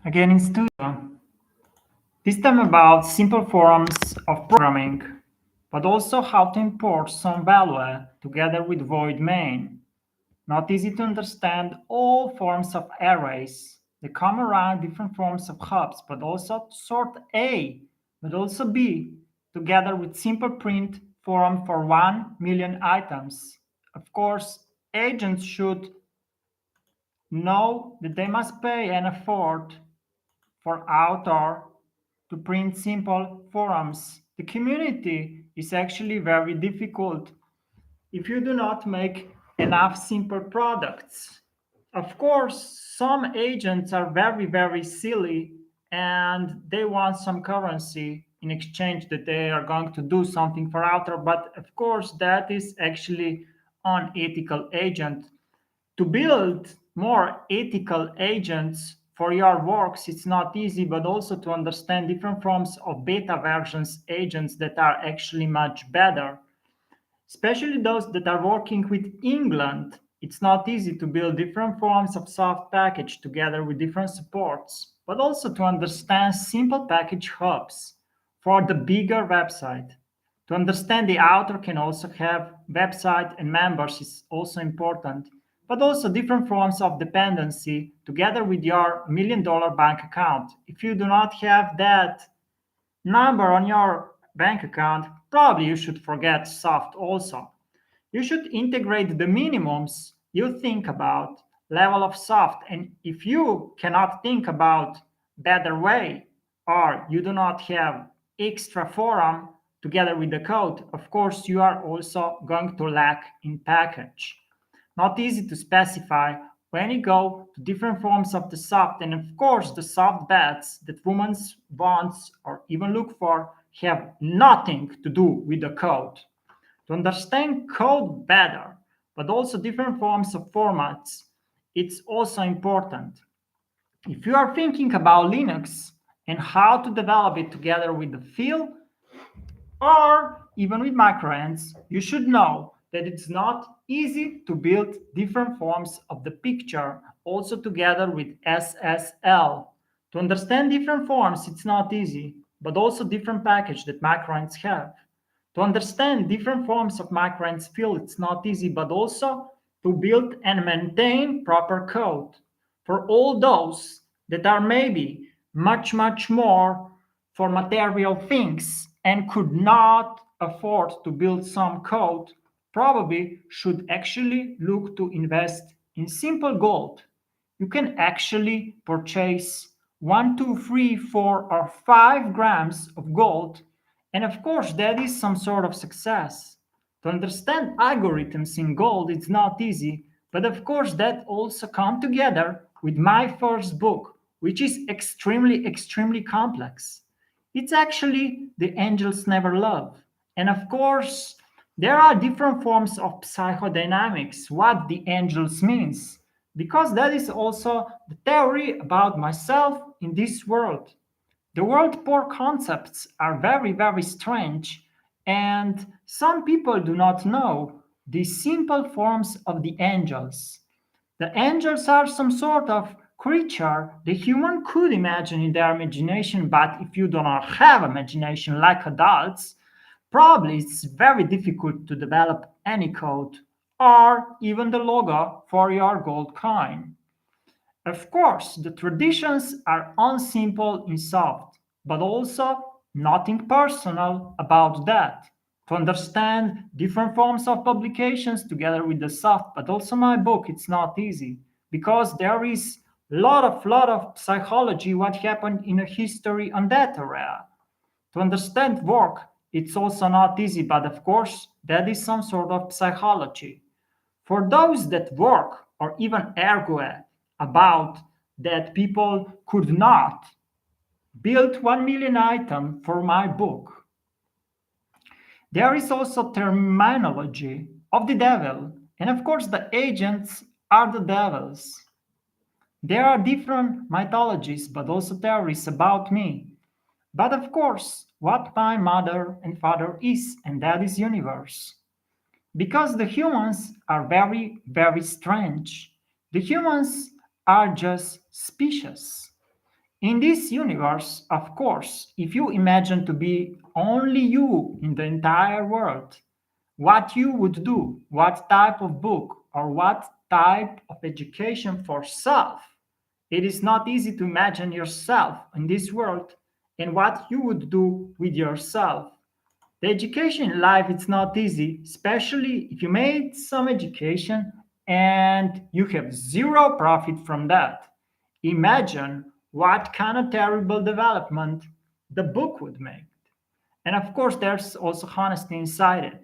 Again in studio. This time about simple forms of programming, but also how to import some value together with void main. Not easy to understand all forms of arrays. They come around different forms of hubs, but also sort A, but also B, together with simple print form for 1 million items. Of course, agents should know that they must pay an effort for author to print simple forums. The community is actually very difficult if you do not make enough simple products. Of course, some agents are very, very silly and they want some currency in exchange that they are going to do something for author, but of course that is actually unethical agent. To build more ethical agents for your works, it's not easy, but also to understand different forms of beta versions agents that are actually much better, especially those that are working with England. It's not easy to build different forms of soft package together with different supports, but also to understand simple package hubs for the bigger website. To understand the author can also have website and members is also important, but also different forms of dependency together with your $1 million bank account. If you do not have that number on your bank account, probably you should forget soft also. You should integrate the minimums you think about level of soft, and if you cannot think about better way or you do not have extra forum together with the code, of course you are also going to lack in package. Not easy to specify when you go to different forms of the soft, and of course the soft bets that women want or even look for have nothing to do with the code. To understand code better, but also different forms of formats, it's also important. If you are thinking about Linux and how to develop it together with the field, or even with microends, you should know that it's not easy to build different forms of the picture also together with SSL. To understand different forms, it's not easy, but also different package that microends have. To understand different forms of microends field, it's not easy, but also to build and maintain proper code. For all those that are maybe much, much more for material things and could not afford to build some code, probably should actually look to invest in simple gold. You can actually purchase 1, 2, 3, 4, or 5 grams of gold, and of course that is some sort of success. To understand algorithms in gold it's not easy, but of course that also come together with my first book, which is extremely, extremely complex. It's actually The Angels Never Love. And of course, there are different forms of psychodynamics, what the angels means, because that is also the theory about myself in this world. The world poor concepts are very, very strange, and some people do not know the simple forms of the angels. The angels are some sort of creature the human could imagine in their imagination, but if you do not have imagination like adults, probably it's very difficult to develop any code or even the logo for your gold coin. Of course, the traditions are unsimple in soft, but also nothing personal about that. To understand different forms of publications together with the soft, but also my book, it's not easy because there is lot of psychology what happened in a history on that area. To understand work, it's also not easy, but of course, that is some sort of psychology. For those that work or even argue about that people could not build 1 million item for my book, there is also terminology of the devil, and of course the agents are the devils. There are different mythologies but also theories about me. But of course, what my mother and father is, and that is universe. Because the humans are very, very strange. The humans are just species. In this universe, of course, if you imagine to be only you in the entire world, what you would do, what type of book or what type of education for self. It is not easy to imagine yourself in this world and what you would do with yourself. The education in life it's not easy, especially if you made some education and you have zero profit from that. Imagine what kind of terrible development the book would make. And of course, there's also honesty inside it.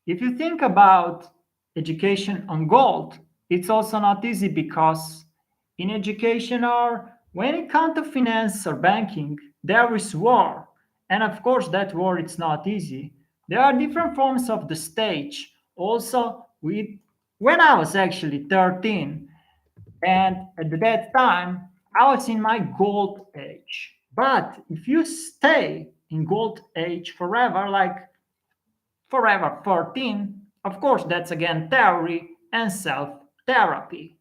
If you think about education on gold, it's also not easy because in education or when it comes to finance or banking, there is war. And of course, that war it's not easy. There are different forms of the stage. Also, when I was actually 13, and at that time, I was in my gold age. But if you stay in gold age forever, like Forever 14, of course, that's again theory and self therapy.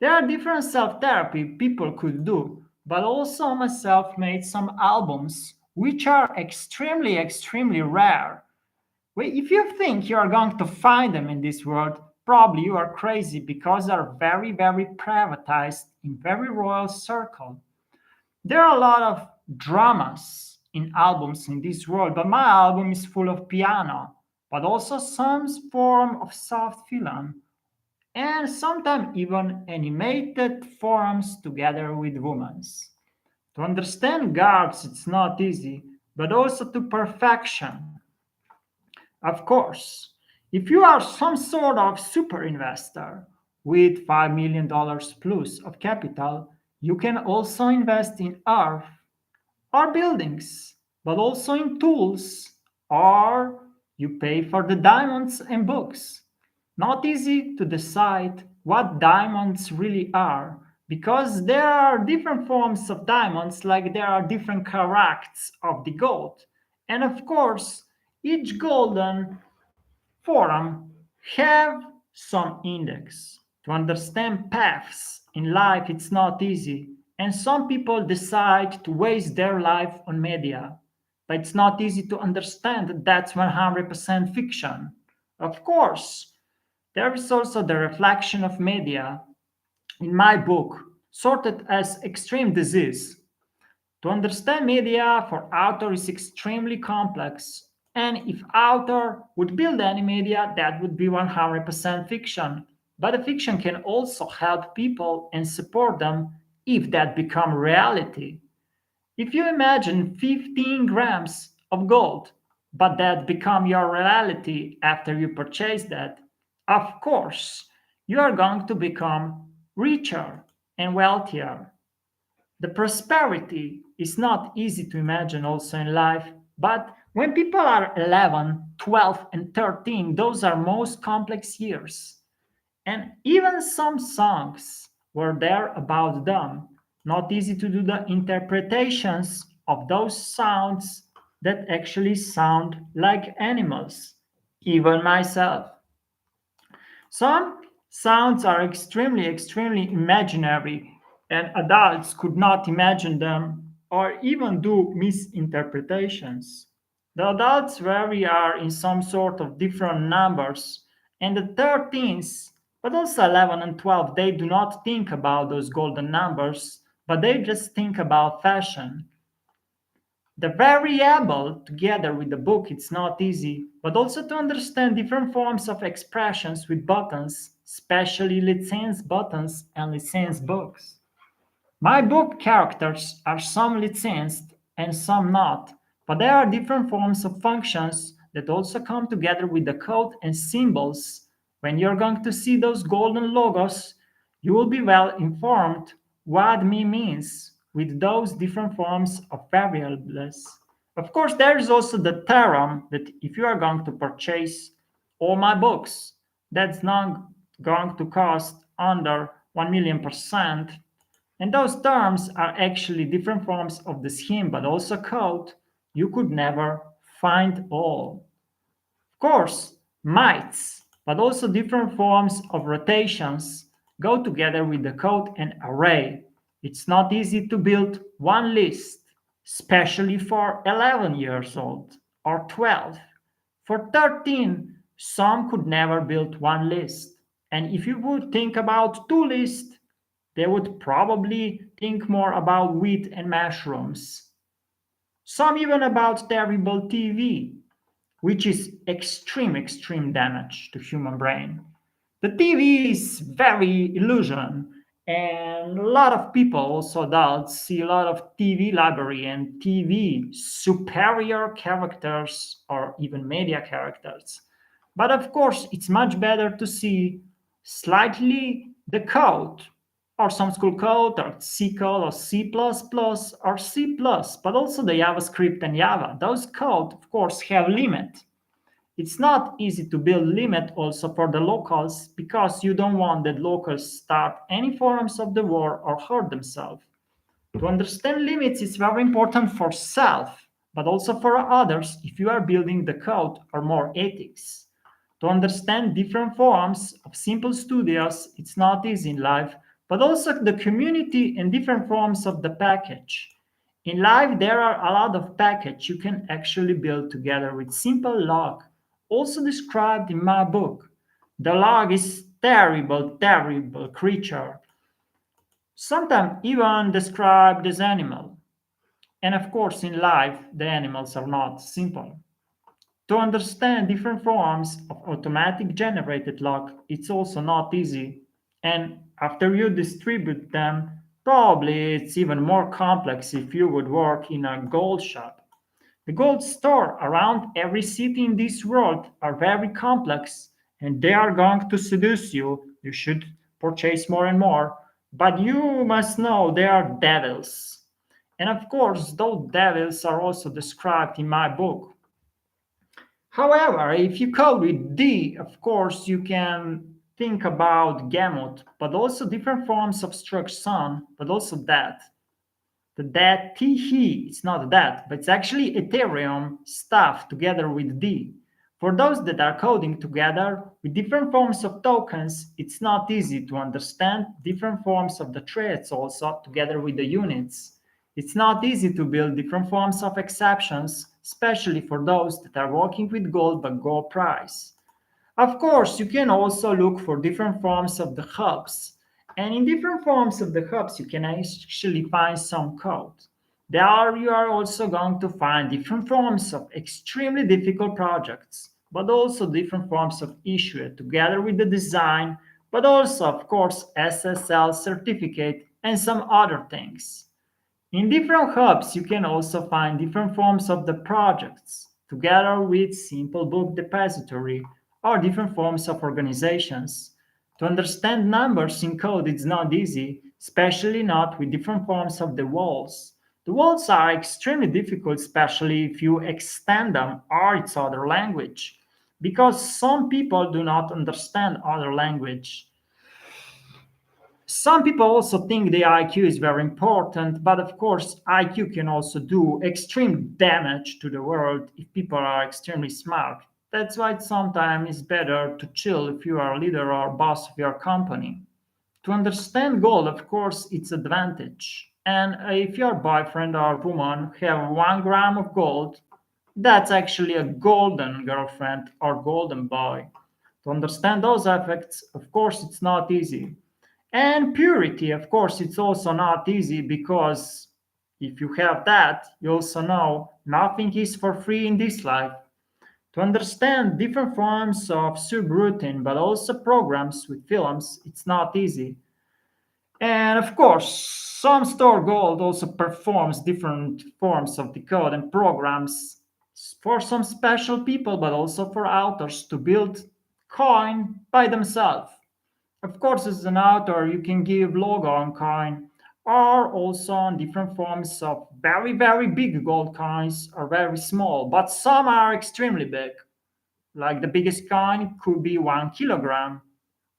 There are different self therapy people could do, but also myself made some albums which are extremely, extremely rare. If you think you are going to find them in this world, probably you are crazy because they are very, very privatized in very royal circle. There are a lot of dramas in albums in this world, but my album is full of piano, but also some form of soft film, and sometimes even animated forms together with women. To understand gods, it's not easy, but also to perfection. Of course, if you are some sort of super investor with $5 million plus of capital, you can also invest in Earth or buildings, but also in tools, or you pay for the diamonds and books. Not easy to decide what diamonds really are because there are different forms of diamonds, like there are different carats of the gold. And of course, each golden forum have some index. To understand paths in life, it's not easy. And some people decide to waste their life on media. But it's not easy to understand that that's 100% fiction. Of course, there is also the reflection of media in my book, sorted as extreme disease. To understand media for author is extremely complex. And if author would build any media, that would be 100% fiction. But the fiction can also help people and support them if that become reality. If you imagine 15 grams of gold, but that become your reality after you purchase that, of course, you are going to become richer and wealthier. The prosperity is not easy to imagine also in life, but when people are 11, 12, and 13, those are most complex years. And even some songs were there about them. Not easy to do the interpretations of those sounds that actually sound like animals, even myself. Some sounds are extremely, extremely imaginary, and adults could not imagine them or even do misinterpretations. The adults vary are in some sort of different numbers, and the 13s, but also 11 and 12, they do not think about those golden numbers, but they just think about fashion. The variable together with the book it's not easy, but also to understand different forms of expressions with buttons, especially licensed buttons and licensed books. My book characters are some licensed and some not, but there are different forms of functions that also come together with the code and symbols. When you're going to see those golden logos, you will be well informed what me means with those different forms of variables. Of course, there is also the theorem that if you are going to purchase all my books, that's not going to cost under 1 million%. And those terms are actually different forms of the scheme, but also code. You could never find all. Of course, mites, but also different forms of rotations go together with the code and array. It's not easy to build one list, especially for 11 years old or 12. For 13, some could never build one list. And if you would think about two lists, they would probably think more about wheat and mushrooms. Some even about terrible TV, which is extreme damage to human brain. The TV is very illusion, and a lot of people, also adults, see a lot of TV library and TV superior characters or even media characters. But of course, it's much better to see slightly the code or some school code or C code or C++ or C++, but also the JavaScript and Java. Those code, of course, have limit. It's not easy to build limit also for the locals because you don't want that locals start any forms of the war or hurt themselves. To understand limits is very important for self, but also for others if you are building the code or more ethics. To understand different forms of simple studios, it's not easy in life, but also the community and different forms of the package. In life, there are a lot of package you can actually build together with simple log, also described in my book. The log is terrible creature, sometimes even described as animal. And of course, in life, the animals are not simple. To understand different forms of automatic generated log, it's also not easy. And after you distribute them, probably it's even more complex if you would work in a gold shop. The gold store around every city in this world are very complex and they are going to seduce you. You should purchase more and more. But you must know they are devils. And of course, those devils are also described in my book. However, if you code with D, of course, you can think about gamut, but also different forms of struct but also that. The that T he, it's not that, but it's actually Ethereum stuff together with D. For those that are coding together with different forms of tokens, it's not easy to understand different forms of the threads also together with the units. It's not easy to build different forms of exceptions, especially for those that are working with gold but gold price. Of course, you can also look for different forms of the hubs. And in different forms of the hubs, you can actually find some code. There you are also going to find different forms of extremely difficult projects, but also different forms of issue together with the design, but also, of course, SSL certificate and some other things. In different hubs, you can also find different forms of the projects, together with simple book depository or different forms of organizations. To understand numbers in code is not easy, especially not with different forms of the walls. The walls are extremely difficult, especially if you extend them or it's other language, because some people do not understand other language. Some people also think the IQ is very important, but of course, IQ can also do extreme damage to the world if people are extremely smart. That's why sometimes it's better to chill if you are a leader or boss of your company. To understand gold, of course, it's advantage. And if your boyfriend or woman have 1 gram of gold, that's actually a golden girlfriend or golden boy. To understand those effects, of course, it's not easy. And purity, of course, it's also not easy because if you have that, you also know nothing is for free in this life. To understand different forms of subroutine, but also programs with films, it's not easy. And of course, some store gold also performs different forms of the code and programs for some special people, but also for authors to build coin by themselves. Of course, as an author, you can give logo on coin or also on different forms of very big gold coins or very small, but some are extremely big. Like the biggest coin could be 1 kilogram,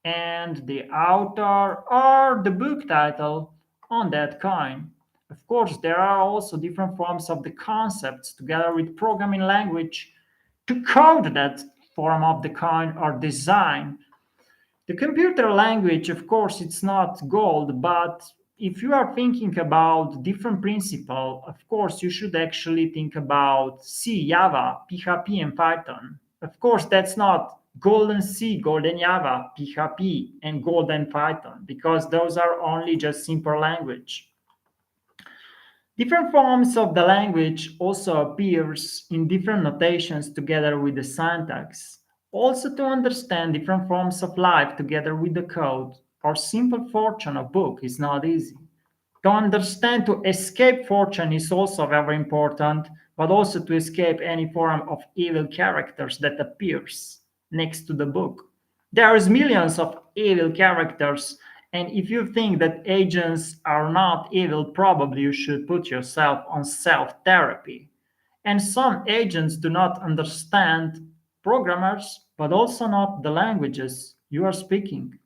and the author or the book title on that coin. Of course, there are also different forms of the concepts together with programming language to code that form of the coin or design. The computer language, of course, it's not gold, but if you are thinking about different principle, of course, you should actually think about C, Java, PHP, and Python. Of course, that's not golden C, golden Java, PHP, and golden Python, because those are only just simple language. Different forms of the language also appears in different notations together with the syntax. Also to understand different forms of life together with the code or simple fortune of book is not easy. To understand to escape fortune is also very important, but also to escape any form of evil characters that appears next to the book. There is millions of evil characters, and if you think that agents are not evil, probably you should put yourself on self-therapy. And some agents do not understand programmers, but also not the languages you are speaking.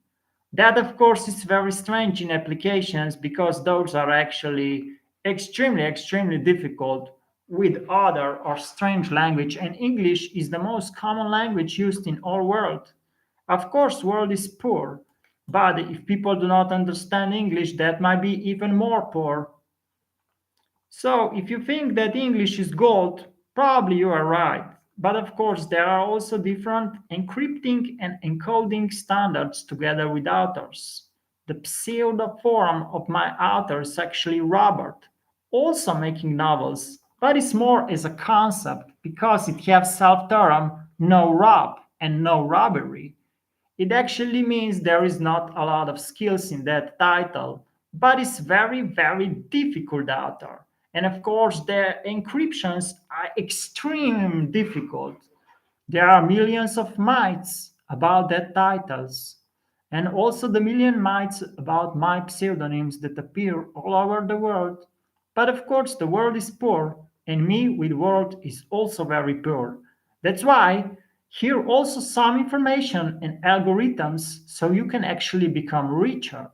That, of course, is very strange in applications because those are actually extremely difficult with other or strange language, and English is the most common language used in our world. Of course, world is poor, but if people do not understand English, that might be even more poor. So if you think that English is gold, probably you are right. But of course, there are also different encrypting and encoding standards together with authors. The pseudo form of my author is actually Robert, also making novels, but it's more as a concept because it has self-term no rob and no robbery. It actually means there is not a lot of skills in that title, but it's very difficult author. And of course, the encryptions are extremely difficult. There are millions of myths about that titles, and also the million myths about my pseudonyms that appear all over the world. But of course, the world is poor, and me with world is also very poor. That's why here also some information and algorithms so you can actually become richer.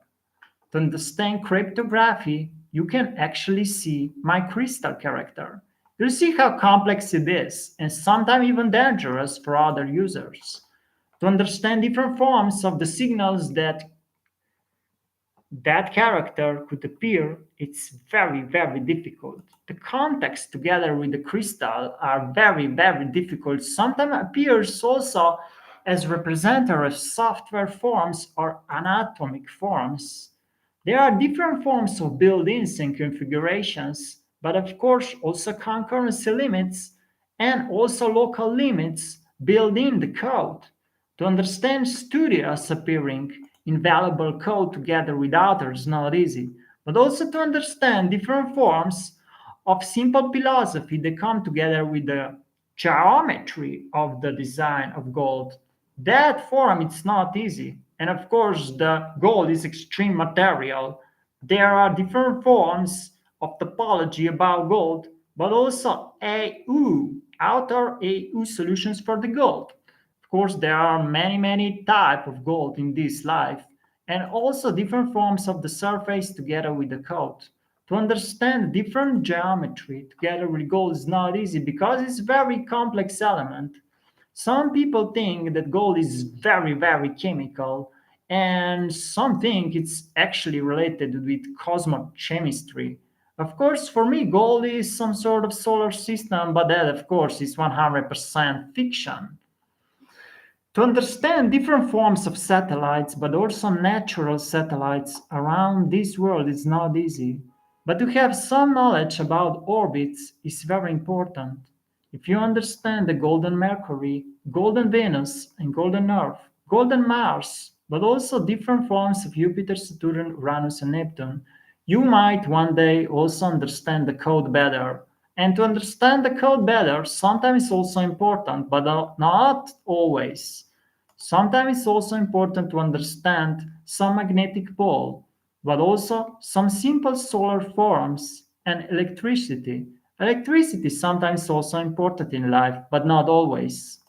To understand cryptography, you can actually see my crystal character. You see how complex it is and sometimes even dangerous for other users. To understand different forms of the signals that character could appear, it's very difficult. The context together with the crystal are very difficult. Sometimes appears also as representative software forms or anatomic forms. There are different forms of build-ins and configurations, but of course also concurrency limits and also local limits built in the code. To understand studios appearing in valuable code together with others is not easy, but also to understand different forms of simple philosophy that come together with the geometry of the design of gold. That form it's not easy. And of course, the gold is extreme material. There are different forms of topology about gold, but also AU, outer AU solutions for the gold. Of course, there are many type of gold in this life, and also different forms of the surface together with the code. To understand different geometry together with gold is not easy because it's very complex element. Some people think that gold is very chemical, and some think it's actually related with cosmochemistry. Of course, for me, gold is some sort of solar system, but that, of course, is 100% fiction. To understand different forms of satellites, but also natural satellites around this world is not easy. But to have some knowledge about orbits is very important. If you understand the golden Mercury, golden Venus, and golden Earth, golden Mars, but also different forms of Jupiter, Saturn, Uranus, and Neptune, you might one day also understand the code better. And to understand the code better, sometimes it's also important, but not always. Sometimes it's also important to understand some magnetic pole, but also some simple solar forms and electricity. Electricity is sometimes also important in life, but not always.